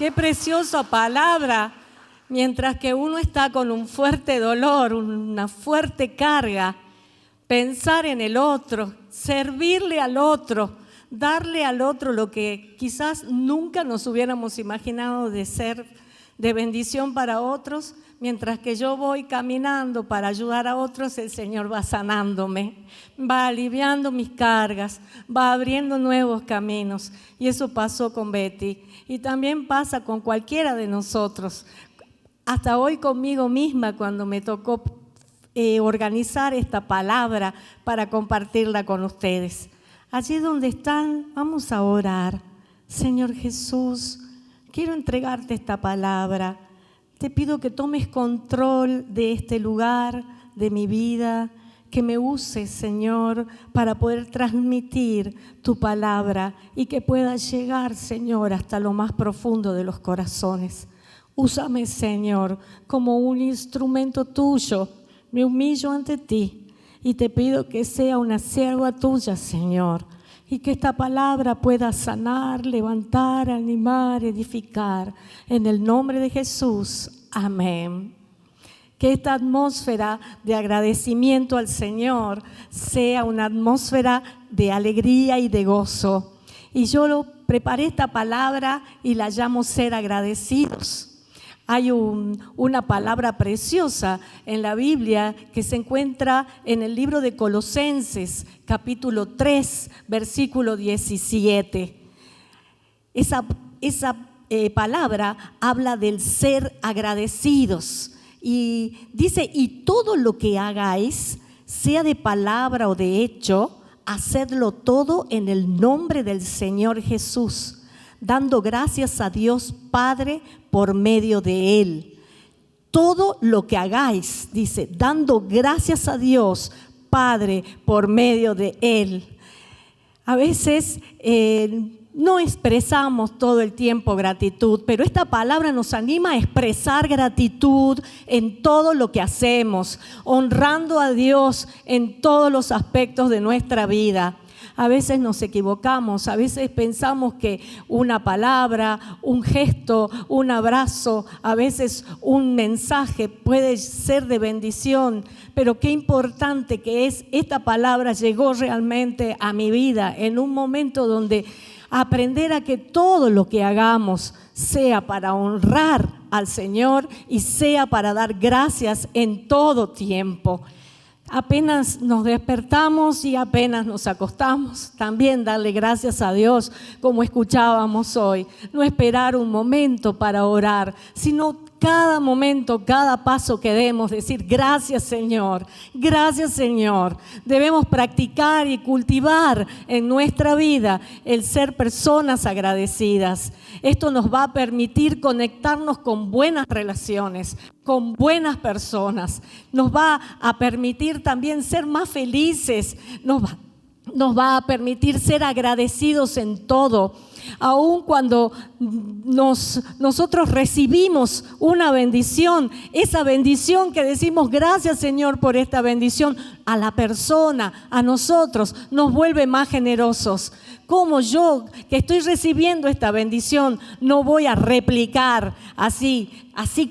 Qué preciosa palabra. Mientras que uno está con un fuerte dolor, una fuerte carga, pensar en el otro, servirle al otro, darle al otro lo que quizás nunca nos hubiéramos imaginado de ser de bendición para otros. Mientras que yo voy caminando para ayudar a otros, el Señor va sanándome, va aliviando mis cargas, va abriendo nuevos caminos. Y eso pasó con Betty y también pasa con cualquiera de nosotros. Hasta hoy conmigo misma cuando me tocó organizar esta palabra para compartirla con ustedes. Allí donde están, vamos a orar. Señor Jesús, quiero entregarte esta palabra. Te pido que tomes control de este lugar, de mi vida, que me uses, Señor, para poder transmitir tu palabra y que pueda llegar, Señor, hasta lo más profundo de los corazones. Úsame, Señor, como un instrumento tuyo. Me humillo ante ti y te pido que sea una sierva tuya, Señor, y que esta palabra pueda sanar, levantar, animar, edificar. En el nombre de Jesús, amén. Que esta atmósfera de agradecimiento al Señor sea una atmósfera de alegría y de gozo. Y yo preparé esta palabra y la llamo ser agradecidos. Hay una palabra preciosa en la Biblia que se encuentra en el libro de Colosenses, capítulo 3, versículo 17. Esa palabra habla del ser agradecidos y dice, y todo lo que hagáis, sea de palabra o de hecho, hacedlo todo en el nombre del Señor Jesús, dando gracias a Dios Padre por medio de Él. Todo lo que hagáis, dice, dando gracias a Dios Padre por medio de Él. A veces no expresamos todo el tiempo gratitud, pero esta palabra nos anima a expresar gratitud en todo lo que hacemos, honrando a Dios en todos los aspectos de nuestra vida. A veces nos equivocamos, a veces pensamos que una palabra, un gesto, un abrazo, a veces un mensaje puede ser de bendición, pero qué importante que es esta palabra llegó realmente a mi vida en un momento donde aprender a que todo lo que hagamos sea para honrar al Señor y sea para dar gracias en todo tiempo. Apenas nos despertamos y apenas nos acostamos, también darle gracias a Dios, como escuchábamos hoy. No esperar un momento para orar, sino cada momento, cada paso que demos, decir gracias Señor, gracias Señor. Debemos practicar y cultivar en nuestra vida el ser personas agradecidas. Esto nos va a permitir conectarnos con buenas relaciones, con buenas personas. Nos va a permitir también ser más felices, nos va a permitir ser agradecidos en todo. Aun cuando nosotros recibimos una bendición, esa bendición que decimos gracias Señor por esta bendición, a la persona, a nosotros, nos vuelve más generosos. Como yo que estoy recibiendo esta bendición no voy a replicar así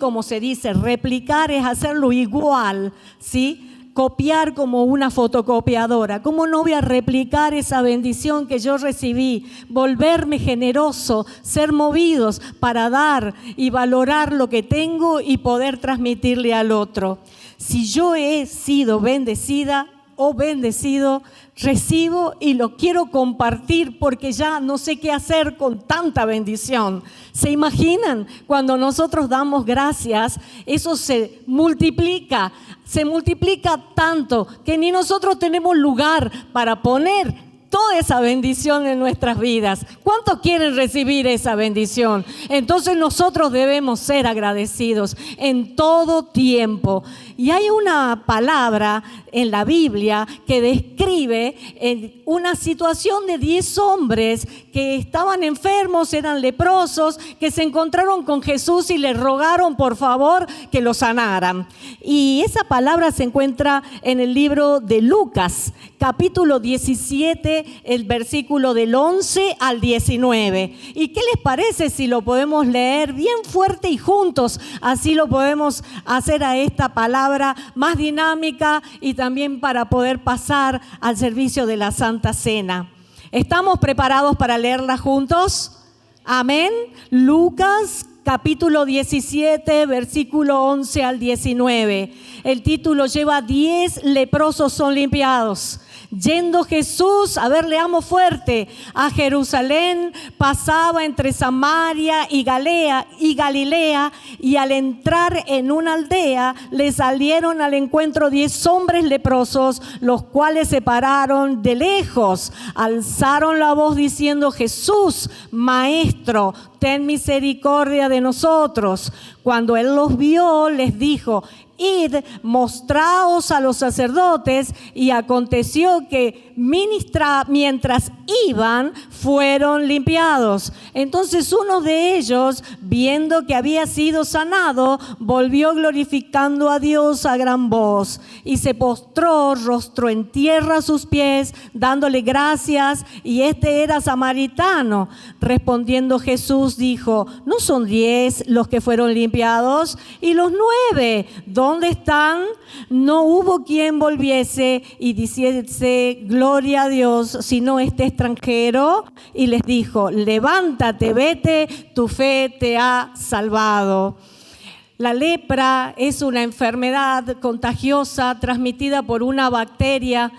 como se dice, replicar es hacerlo igual, ¿sí? Copiar como una fotocopiadora. ¿Cómo no voy a replicar esa bendición que yo recibí? Volverme generoso, ser movidos para dar y valorar lo que tengo y poder transmitirle al otro. Si yo he sido bendecida o bendecido, recibo y lo quiero compartir porque ya no sé qué hacer con tanta bendición. ¿Se imaginan? Cuando nosotros damos gracias, eso se multiplica tanto que ni nosotros tenemos lugar para poner toda esa bendición en nuestras vidas. ¿Cuántos quieren recibir esa bendición? Entonces nosotros debemos ser agradecidos en todo tiempo. Y hay una palabra en la Biblia que describe una situación de 10 hombres que estaban enfermos, eran leprosos, que se encontraron con Jesús y le rogaron por favor que lo sanaran. Y esa palabra se encuentra en el libro de Lucas, capítulo 17, el versículo del 11 al 19. ¿Y qué les parece si lo podemos leer bien fuerte y juntos? Así lo podemos hacer a esta palabra más dinámica y también para poder pasar al servicio de la Santa Cena. ¿Estamos preparados para leerla juntos? Amén. Lucas capítulo 17, versículo 11 al 19. El título lleva 10 leprosos son limpiados. Yendo Jesús, a ver, leamos fuerte, a Jerusalén, pasaba entre Samaria y Galilea, y al entrar en una aldea, le salieron al encuentro 10 hombres leprosos, los cuales se pararon de lejos, alzaron la voz diciendo: Jesús, Maestro, ten misericordia de nosotros. Cuando él los vio, les dijo: Id, mostraos a los sacerdotes. Y aconteció que mientras iban, fueron limpiados. Entonces uno de ellos, viendo que había sido sanado, volvió glorificando a Dios a gran voz, y se postró rostro en tierra a sus pies, dándole gracias, y este era samaritano. Respondiendo Jesús dijo: ¿no son 10 los que fueron limpiados? ¿Y los 9 dónde están? No hubo quien volviese y dijese gloria a Dios, sino este extranjero. Y les dijo: levántate, vete, tu fe te ha salvado. La lepra es una enfermedad contagiosa transmitida por una bacteria.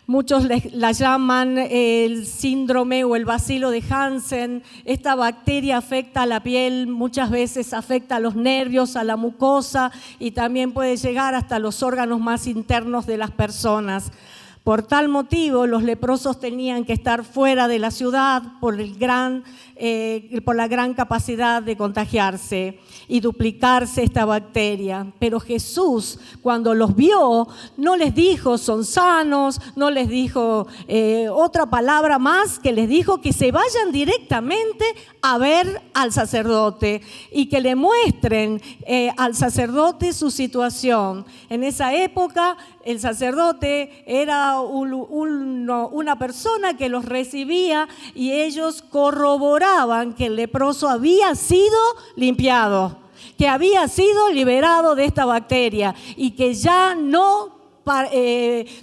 Muchos la llaman el síndrome o el bacilo de Hansen. Esta bacteria afecta a la piel, muchas veces afecta a los nervios, a la mucosa, y también puede llegar hasta los órganos más internos de las personas. Por tal motivo, los leprosos tenían que estar fuera de la ciudad por la gran capacidad de contagiarse y duplicarse esta bacteria. Pero Jesús, cuando los vio, no les dijo son sanos, no les dijo otra palabra más, que les dijo que se vayan directamente a ver al sacerdote y que le muestren al sacerdote su situación. En esa época, el sacerdote era una persona que los recibía y ellos corroboraban que el leproso había sido limpiado, que había sido liberado de esta bacteria y que ya no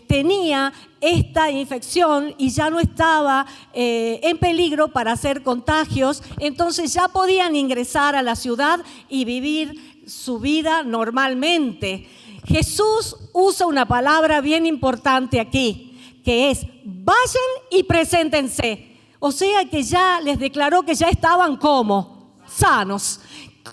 tenía esta infección y ya no estaba en peligro para hacer contagios. Entonces ya podían ingresar a la ciudad y vivir su vida normalmente. Jesús usa una palabra bien importante aquí, que es: vayan y preséntense. O sea que ya les declaró que ya estaban ¿cómo? Sanos.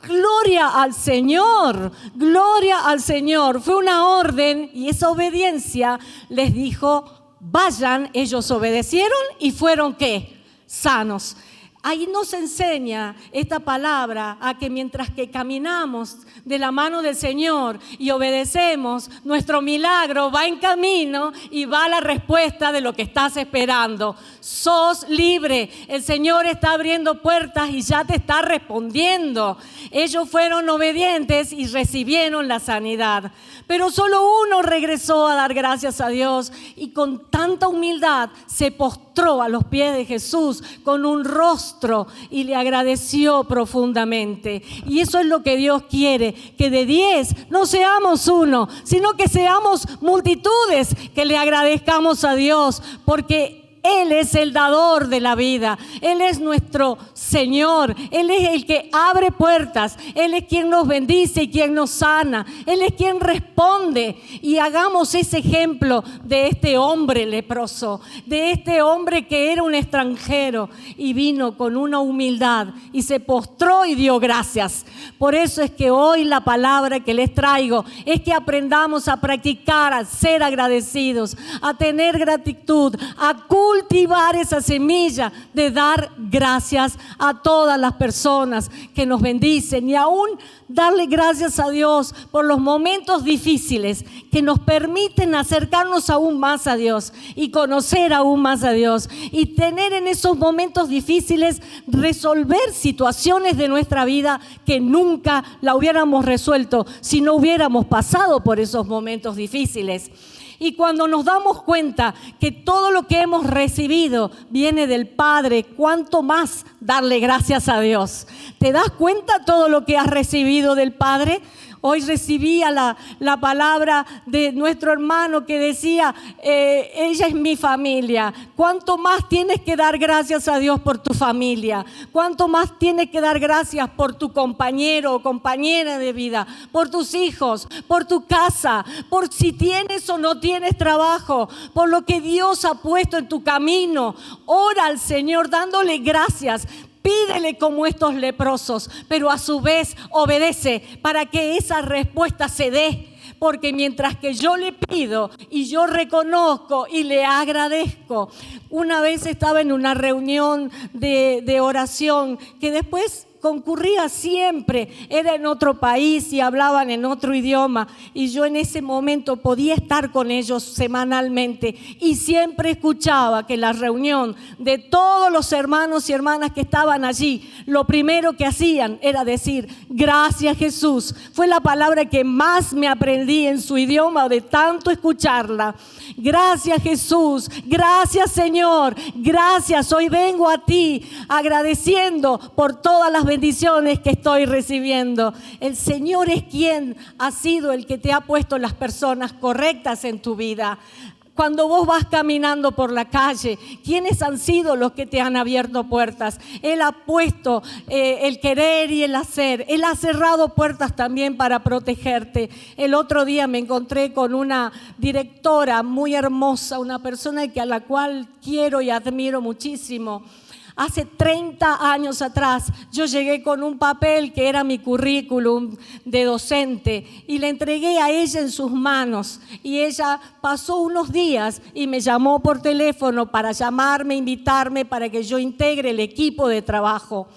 Gloria al Señor, gloria al Señor. Fue una orden y esa obediencia les dijo: vayan. Ellos obedecieron y fueron ¿qué? Sanos. Ahí nos enseña esta palabra a que mientras que caminamos de la mano del Señor y obedecemos, nuestro milagro va en camino y va la respuesta de lo que estás esperando. Sos libre, el Señor está abriendo puertas y ya te está respondiendo. Ellos fueron obedientes y recibieron la sanidad. Pero solo uno regresó a dar gracias a Dios y con tanta humildad se postró a los pies de Jesús con un rostro y le agradeció profundamente. Y eso es lo que Dios quiere, que de 10 no seamos uno, sino que seamos multitudes que le agradezcamos a Dios, porque Él es el dador de la vida, Él es nuestro Señor, Él es el que abre puertas, Él es quien nos bendice y quien nos sana, Él es quien responde. Y hagamos ese ejemplo de este hombre leproso, de este hombre que era un extranjero y vino con una humildad y se postró y dio gracias. Por eso es que hoy la palabra que les traigo es que aprendamos a practicar, a ser agradecidos, a tener gratitud, a cultivar esa semilla de dar gracias a todas las personas que nos bendicen y aún darle gracias a Dios por los momentos difíciles que nos permiten acercarnos aún más a Dios y conocer aún más a Dios y tener en esos momentos difíciles resolver situaciones de nuestra vida que nunca la hubiéramos resuelto si no hubiéramos pasado por esos momentos difíciles. Y cuando nos damos cuenta que todo lo que hemos recibido viene del Padre, ¿cuánto más darle gracias a Dios? ¿Te das cuenta todo lo que has recibido del Padre? Hoy recibía la palabra de nuestro hermano que decía, ella es mi familia. ¿Cuánto más tienes que dar gracias a Dios por tu familia? ¿Cuánto más tienes que dar gracias por tu compañero o compañera de vida? Por tus hijos, por tu casa, por si tienes o no tienes trabajo, por lo que Dios ha puesto en tu camino. Ora al Señor dándole gracias. Pídele como estos leprosos, pero a su vez obedece para que esa respuesta se dé. Porque mientras que yo le pido y yo reconozco y le agradezco. Una vez estaba en una reunión de oración que después concurría siempre, era en otro país y hablaban en otro idioma y yo en ese momento podía estar con ellos semanalmente y siempre escuchaba que la reunión de todos los hermanos y hermanas que estaban allí, lo primero que hacían era decir, gracias Jesús. Fue la palabra que más me aprendí en su idioma de tanto escucharla. Gracias Jesús, gracias Señor, gracias, hoy vengo a ti agradeciendo por todas las bendiciones que estoy recibiendo. El Señor es quien ha sido el que te ha puesto las personas correctas en tu vida. Cuando vos vas caminando por la calle, ¿quiénes han sido los que te han abierto puertas? Él ha puesto el querer y el hacer. Él ha cerrado puertas también para protegerte. El otro día me encontré con una directora muy hermosa, una persona a la cual quiero y admiro muchísimo. Hace 30 años atrás yo llegué con un papel que era mi currículum de docente y le entregué a ella en sus manos y ella pasó unos días y me llamó por teléfono para llamarme, invitarme para que yo integre el equipo de trabajo.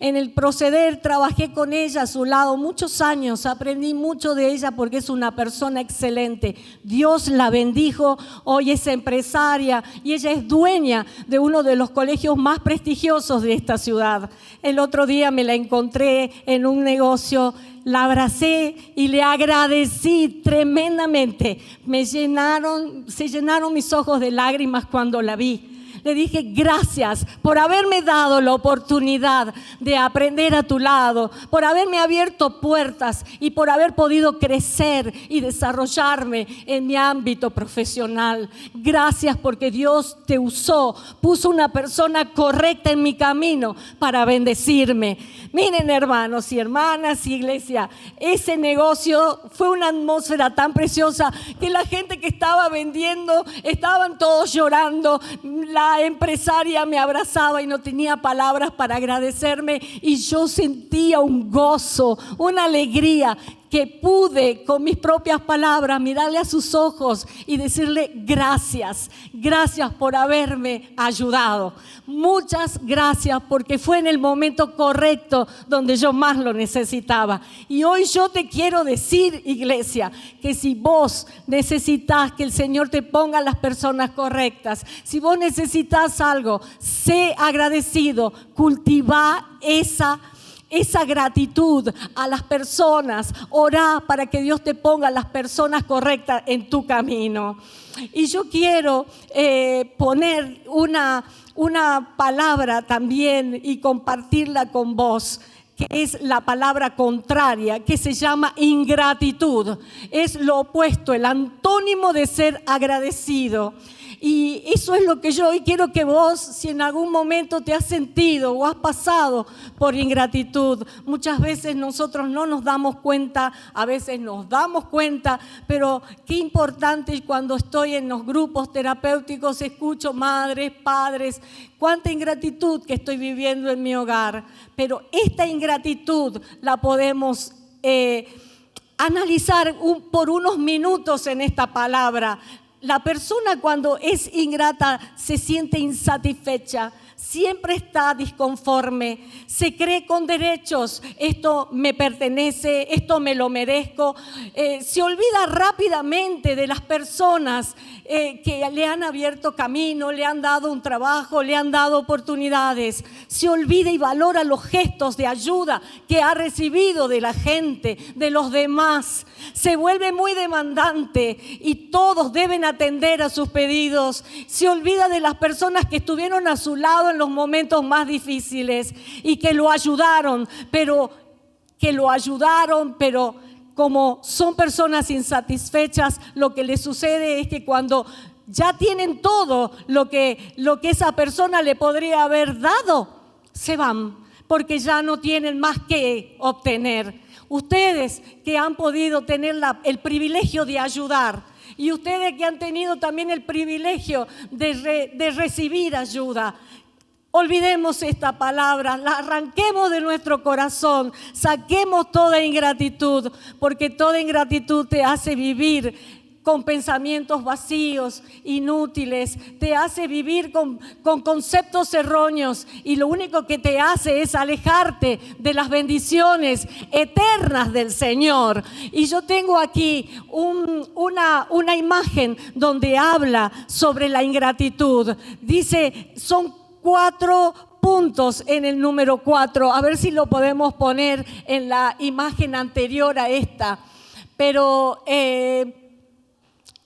En el proceder trabajé con ella a su lado muchos años, aprendí mucho de ella porque es una persona excelente. Dios la bendijo, hoy es empresaria y ella es dueña de uno de los colegios más prestigiosos de esta ciudad. El otro día me la encontré en un negocio, la abracé y le agradecí tremendamente. Se llenaron mis ojos de lágrimas cuando la vi. Le dije, gracias por haberme dado la oportunidad de aprender a tu lado, por haberme abierto puertas y por haber podido crecer y desarrollarme en mi ámbito profesional. Gracias porque Dios te usó, puso una persona correcta en mi camino para bendecirme. Miren, hermanos y hermanas, iglesia, ese negocio fue una atmósfera tan preciosa que la gente que estaba vendiendo, estaban todos llorando. La empresaria me abrazaba y no tenía palabras para agradecerme y yo sentía un gozo, una alegría que pude con mis propias palabras mirarle a sus ojos y decirle gracias, gracias por haberme ayudado. Muchas gracias porque fue en el momento correcto donde yo más lo necesitaba. Y hoy yo te quiero decir, iglesia, que si vos necesitas que el Señor te ponga las personas correctas, si vos necesitas algo, sé agradecido, cultiva esa gratitud a las personas, orá para que Dios te ponga las personas correctas en tu camino. Y yo quiero poner una palabra también y compartirla con vos, que es la palabra contraria, que se llama ingratitud. Es lo opuesto, el antónimo de ser agradecido. Y eso es lo que yo hoy quiero que vos, si en algún momento te has sentido o has pasado por ingratitud, muchas veces nosotros no nos damos cuenta, a veces nos damos cuenta, pero qué importante cuando estoy en los grupos terapéuticos, escucho madres, padres, cuánta ingratitud que estoy viviendo en mi hogar. Pero esta ingratitud la podemos analizar por unos minutos en esta palabra. La persona cuando es ingrata se siente insatisfecha, siempre está disconforme, se cree con derechos, esto me pertenece, esto me lo merezco, se olvida rápidamente de las personas que le han abierto camino, le han dado un trabajo, le han dado oportunidades, se olvida y valora los gestos de ayuda que ha recibido de la gente, de los demás, se vuelve muy demandante y todos deben atender a sus pedidos, se olvida de las personas que estuvieron a su lado en los momentos más difíciles y que lo ayudaron, pero como son personas insatisfechas, lo que les sucede es que cuando ya tienen todo lo que esa persona le podría haber dado, se van, porque ya no tienen más que obtener. Ustedes que han podido tener el privilegio de ayudar, y ustedes que han tenido también el privilegio de recibir ayuda, olvidemos esta palabra, la arranquemos de nuestro corazón, saquemos toda ingratitud, porque toda ingratitud te hace vivir con pensamientos vacíos, inútiles, te hace vivir con conceptos erróneos y lo único que te hace es alejarte de las bendiciones eternas del Señor. Y yo tengo aquí una imagen donde habla sobre la ingratitud. Dice, son 4 puntos en el número 4. A ver si lo podemos poner en la imagen anterior a esta. Pero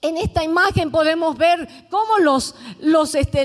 en esta imagen podemos ver cómo los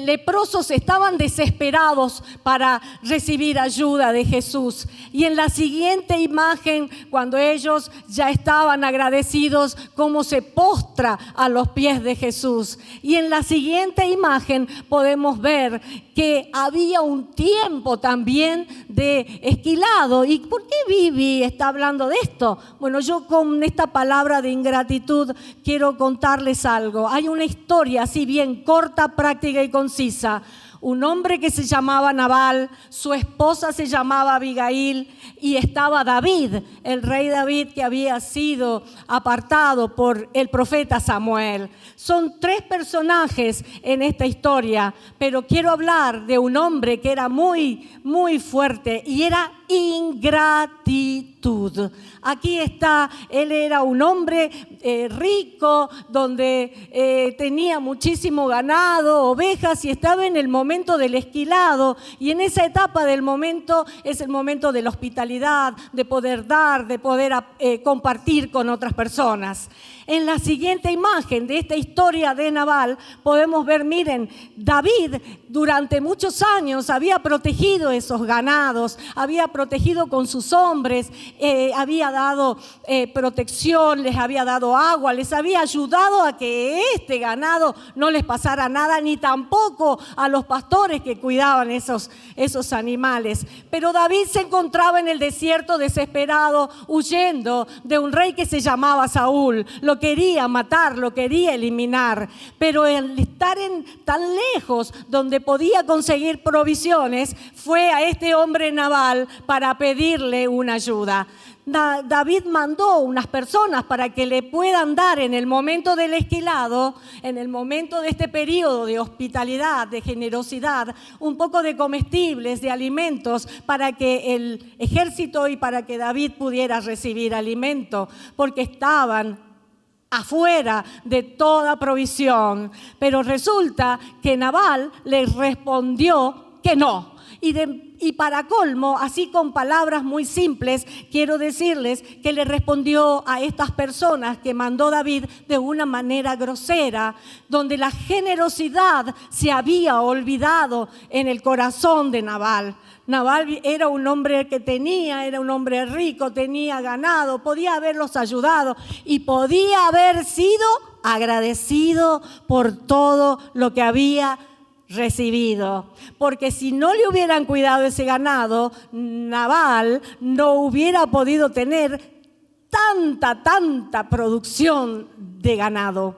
leprosos estaban desesperados para recibir ayuda de Jesús. Y en la siguiente imagen, cuando ellos ya estaban agradecidos, cómo se postra a los pies de Jesús. Y en la siguiente imagen podemos ver que había un tiempo también de esquilado. ¿Y por qué Vivi está hablando de esto? Bueno, yo con esta palabra de ingratitud quiero contarles algo. Hay una historia así bien corta, práctica y concisa. Un hombre que se llamaba Nabal, su esposa se llamaba Abigail y estaba David, el rey David que había sido apartado por el profeta Samuel. Son 3 personajes en esta historia, pero quiero hablar de un hombre que era muy, muy fuerte y era ingratitud. Aquí está, él era un hombre rico, donde tenía muchísimo ganado, ovejas, y estaba en el momento del esquilado, y en esa etapa del momento es el momento de la hospitalidad, de poder dar, de poder compartir con otras personas. En la siguiente imagen de esta historia de Nabal podemos ver, miren, David durante muchos años había protegido esos ganados, había protegido con sus hombres, había dado protección, les había dado agua, les había ayudado a que este ganado no les pasara nada, ni tampoco a los pastores que cuidaban esos animales. Pero David se encontraba en el desierto desesperado, huyendo de un rey que se llamaba Saúl. Lo quería matar, lo quería eliminar, pero el estar tan lejos donde podía conseguir provisiones, fue a este hombre Nabal para pedirle una ayuda. David mandó unas personas para que le puedan dar en el momento del esquilado, en el momento de este periodo de hospitalidad, de generosidad, un poco de comestibles, de alimentos, para que el ejército y para que David pudiera recibir alimento, porque estaban afuera de toda provisión. Pero resulta que Nabal les respondió que no. Y para colmo, así con palabras muy simples, quiero decirles que le respondió a estas personas que mandó David de una manera grosera, donde la generosidad se había olvidado en el corazón de Nabal. Nabal era un hombre era un hombre rico, tenía ganado, podía haberlos ayudado y podía haber sido agradecido por todo lo que había recibido, porque si no le hubieran cuidado ese ganado, Nabal no hubiera podido tener tanta producción de ganado.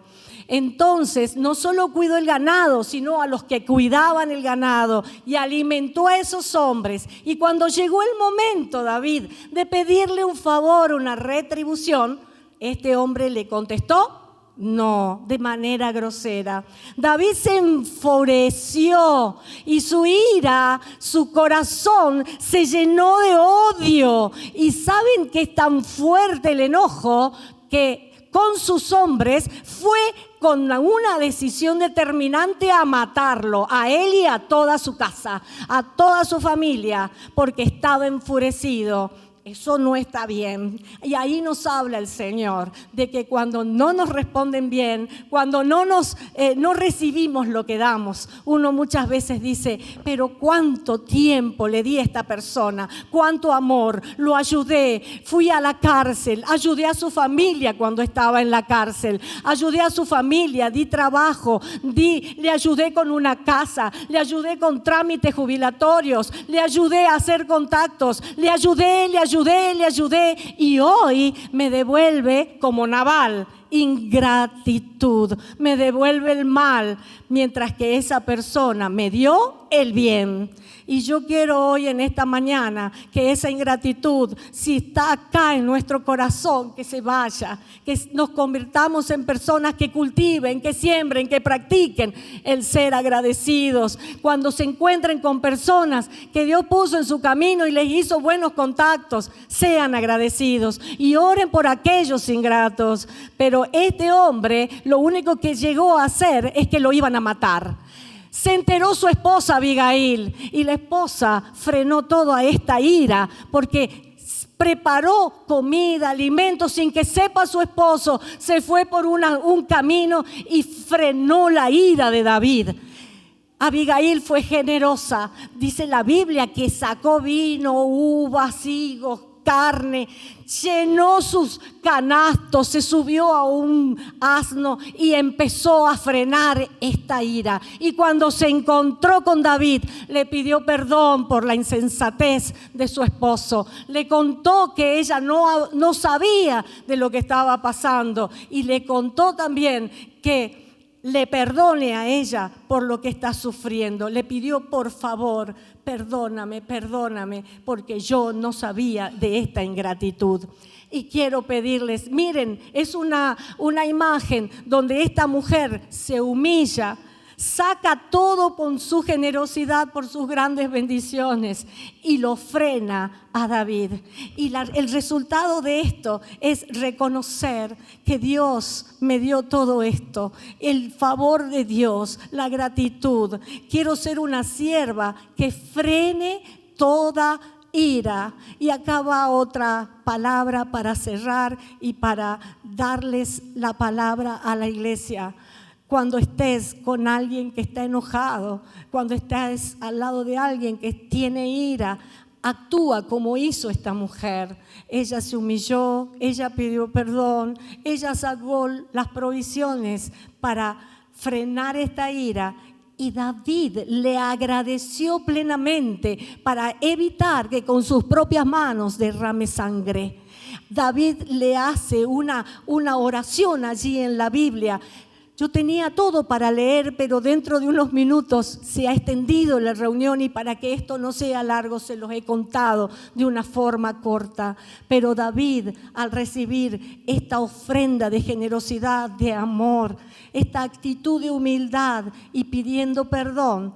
Entonces, no solo cuidó el ganado, sino a los que cuidaban el ganado y alimentó a esos hombres. Y cuando llegó el momento, David, de pedirle un favor, una retribución, este hombre le contestó No, de manera grosera. David se enfureció y su ira, su corazón se llenó de odio. Y saben que es tan fuerte el enojo que con sus hombres fue con una decisión determinante a matarlo, a él y a toda su casa, a toda su familia, porque estaba enfurecido. Eso no está bien. Y ahí nos habla el Señor de que cuando no nos responden bien, cuando no recibimos lo que damos, uno muchas veces dice, pero cuánto tiempo le di a esta persona, cuánto amor, lo ayudé, fui a la cárcel, ayudé a su familia cuando estaba en la cárcel, ayudé a su familia, di trabajo, le ayudé con una casa, le ayudé con trámites jubilatorios, le ayudé a hacer contactos, le ayudé y hoy me devuelve como Nabal, ingratitud, me devuelve el mal, mientras que esa persona me dio el bien. Y yo quiero hoy en esta mañana que esa ingratitud, si está acá en nuestro corazón, que se vaya, que nos convirtamos en personas que cultiven, que siembren, que practiquen el ser agradecidos. Cuando se encuentren con personas que Dios puso en su camino y les hizo buenos contactos, sean agradecidos y oren por aquellos ingratos. Pero este hombre lo único que llegó a hacer es que lo iban a matar. Se enteró su esposa Abigail y la esposa frenó toda esta ira porque preparó comida, alimentos sin que sepa su esposo. Se fue por un camino y frenó la ira de David. Abigail fue generosa. Dice la Biblia que sacó vino, uvas, higos, carne, llenó sus canastos, se subió a un asno y empezó a frenar esta ira. Y cuando se encontró con David, le pidió perdón por la insensatez de su esposo. Le contó que ella no sabía de lo que estaba pasando y le contó también que le perdone a ella por lo que está sufriendo. Le pidió, por favor, perdóname, porque yo no sabía de esta ingratitud. Y quiero pedirles, miren, es una imagen donde esta mujer se humilla, saca todo con su generosidad, por sus grandes bendiciones y lo frena a David. Y el resultado de esto es reconocer que Dios me dio todo esto, el favor de Dios, la gratitud. Quiero ser una sierva que frene toda ira. Y acá va otra palabra para cerrar y para darles la palabra a la iglesia. Cuando estés con alguien que está enojado, cuando estés al lado de alguien que tiene ira, actúa como hizo esta mujer. Ella se humilló, ella pidió perdón, ella sacó las provisiones para frenar esta ira. Y David le agradeció plenamente para evitar que con sus propias manos derrame sangre. David le hace una oración allí en la Biblia. Yo tenía todo para leer, pero dentro de unos minutos se ha extendido la reunión y para que esto no sea largo se los he contado de una forma corta. Pero David, al recibir esta ofrenda de generosidad, de amor, esta actitud de humildad y pidiendo perdón,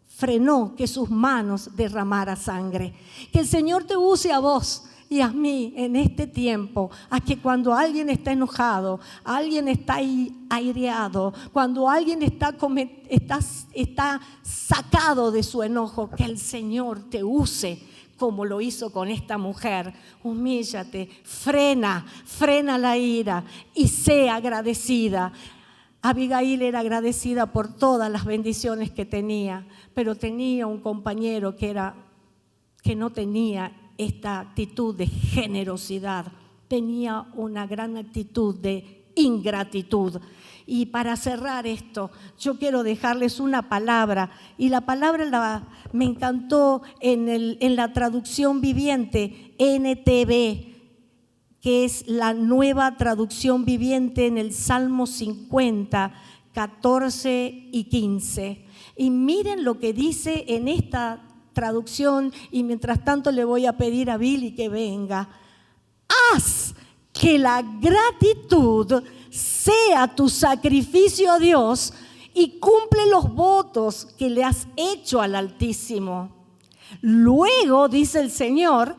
frenó que sus manos derramara sangre. Que el Señor te use a vos y a mí en este tiempo, a que cuando alguien está enojado, alguien está aireado, cuando alguien está sacado de su enojo, que el Señor te use como lo hizo con esta mujer. Humíllate, frena la ira y sé agradecida. Abigail era agradecida por todas las bendiciones que tenía, pero tenía un compañero que no tenía esta actitud de generosidad, tenía una gran actitud de ingratitud. Y para cerrar esto, yo quiero dejarles una palabra, y la palabra me encantó en la traducción viviente NTV, que es la nueva traducción viviente en el Salmo 50, 14 y 15. Y miren lo que dice en esta traducción, y mientras tanto le voy a pedir a Billy que venga. Haz que la gratitud sea tu sacrificio a Dios y cumple los votos que le has hecho al Altísimo. Luego, dice el Señor,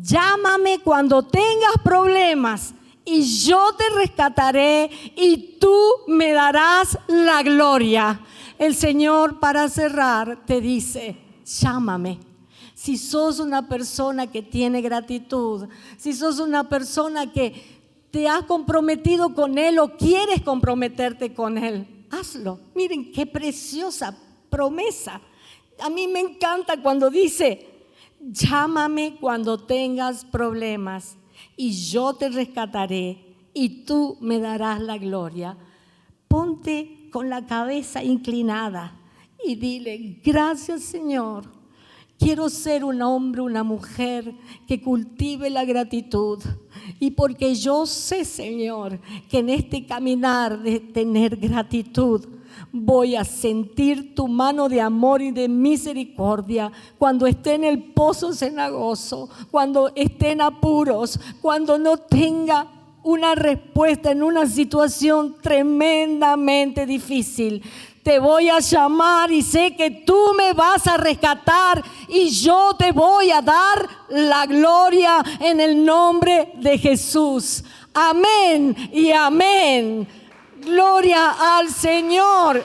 llámame cuando tengas problemas y yo te rescataré y tú me darás la gloria. El Señor, para cerrar, te dice, llámame. Si sos una persona que tiene gratitud, si sos una persona que te has comprometido con Él o quieres comprometerte con Él, hazlo. Miren qué preciosa promesa. A mí me encanta cuando dice, llámame cuando tengas problemas y yo te rescataré y tú me darás la gloria. Ponte con la cabeza inclinada y dile, gracias Señor, quiero ser un hombre, una mujer que cultive la gratitud. Y porque yo sé, Señor, que en este caminar de tener gratitud, voy a sentir tu mano de amor y de misericordia cuando esté en el pozo cenagoso, cuando esté en apuros, cuando no tenga una respuesta en una situación tremendamente difícil. Te voy a llamar y sé que tú me vas a rescatar y yo te voy a dar la gloria en el nombre de Jesús. Amén y amén. Gloria al Señor.